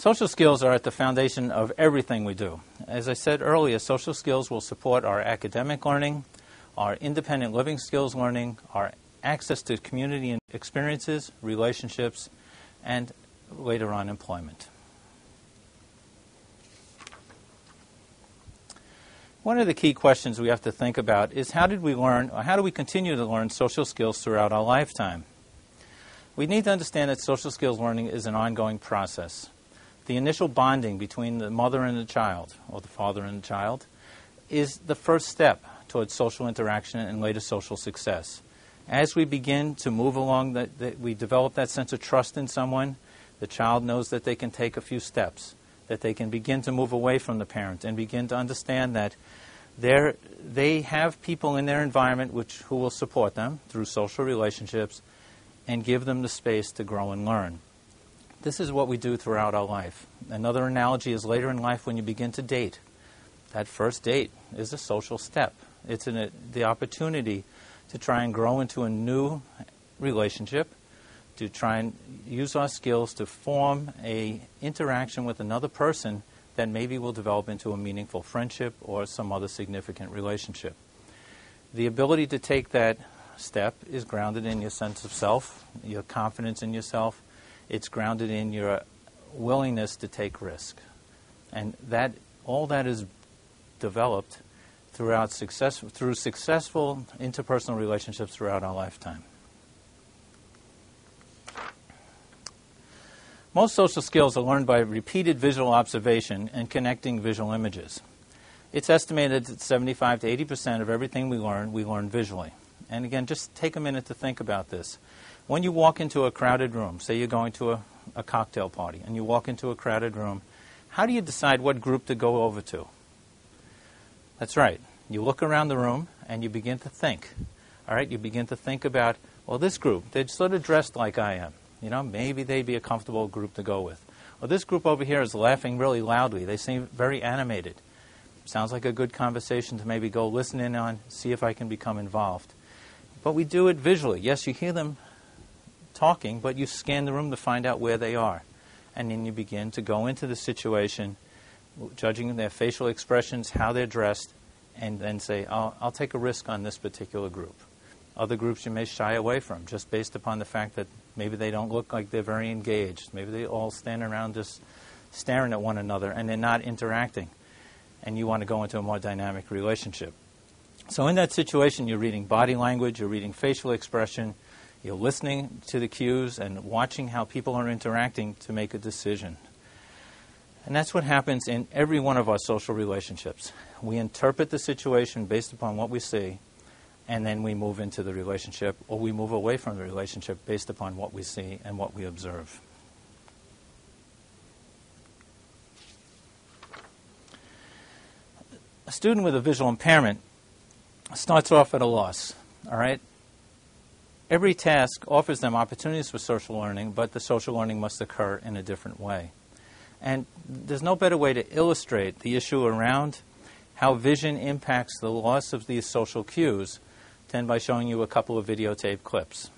Social skills are at the foundation of everything we do. As I said earlier, social skills will support our academic learning, our independent living skills learning, our access to community experiences, relationships, and later on employment. One of the key questions we have to think about is how did we learn, or how do we continue to learn social skills throughout our lifetime? We need to understand that social skills learning is an ongoing process. The initial bonding between the mother and the child, or the father and the child, is the first step towards social interaction and later social success. As we begin to move along, we develop that sense of trust in someone, the child knows that they can take a few steps, that they can begin to move away from the parent and begin to understand that they have people in their environment who will support them through social relationships and give them the space to grow and learn. This is what we do throughout our life. Another analogy is later in life when you begin to date. That first date is a social step. It's the opportunity to try and grow into a new relationship, to try and use our skills to form an interaction with another person that maybe will develop into a meaningful friendship or some other significant relationship. The ability to take that step is grounded in your sense of self, your confidence in yourself. It's grounded in your willingness to take risk. And all that is developed through successful interpersonal relationships throughout our lifetime. Most social skills are learned by repeated visual observation and connecting visual images. It's estimated that 75 to 80% of everything we learn visually. And again, just take a minute to think about this. When you walk into a crowded room, say you're going to a cocktail party, and you walk into a crowded room, how do you decide what group to go over to? That's right. You look around the room and you begin to think. All right, you begin to think about, well, this group, they're sort of dressed like I am. You know, maybe they'd be a comfortable group to go with. Or this group over here is laughing really loudly. They seem very animated. Sounds like a good conversation to maybe go listen in on, see if I can become involved. But we do it visually. Yes, you hear them talking, but you scan the room to find out where they are. And then you begin to go into the situation, judging their facial expressions, how they're dressed, and then say, I'll take a risk on this particular group. Other groups you may shy away from, just based upon the fact that maybe they don't look like they're very engaged. Maybe they all stand around just staring at one another, and they're not interacting. And you want to go into a more dynamic relationship. So in that situation, you're reading body language, you're reading facial expression, you're listening to the cues and watching how people are interacting to make a decision. And that's what happens in every one of our social relationships. We interpret the situation based upon what we see, and then we move into the relationship, or we move away from the relationship based upon what we see and what we observe. A student with a visual impairment starts off at a loss, all right? Every task offers them opportunities for social learning, but the social learning must occur in a different way. And there's no better way to illustrate the issue around how vision impacts the loss of these social cues than by showing you a couple of videotape clips.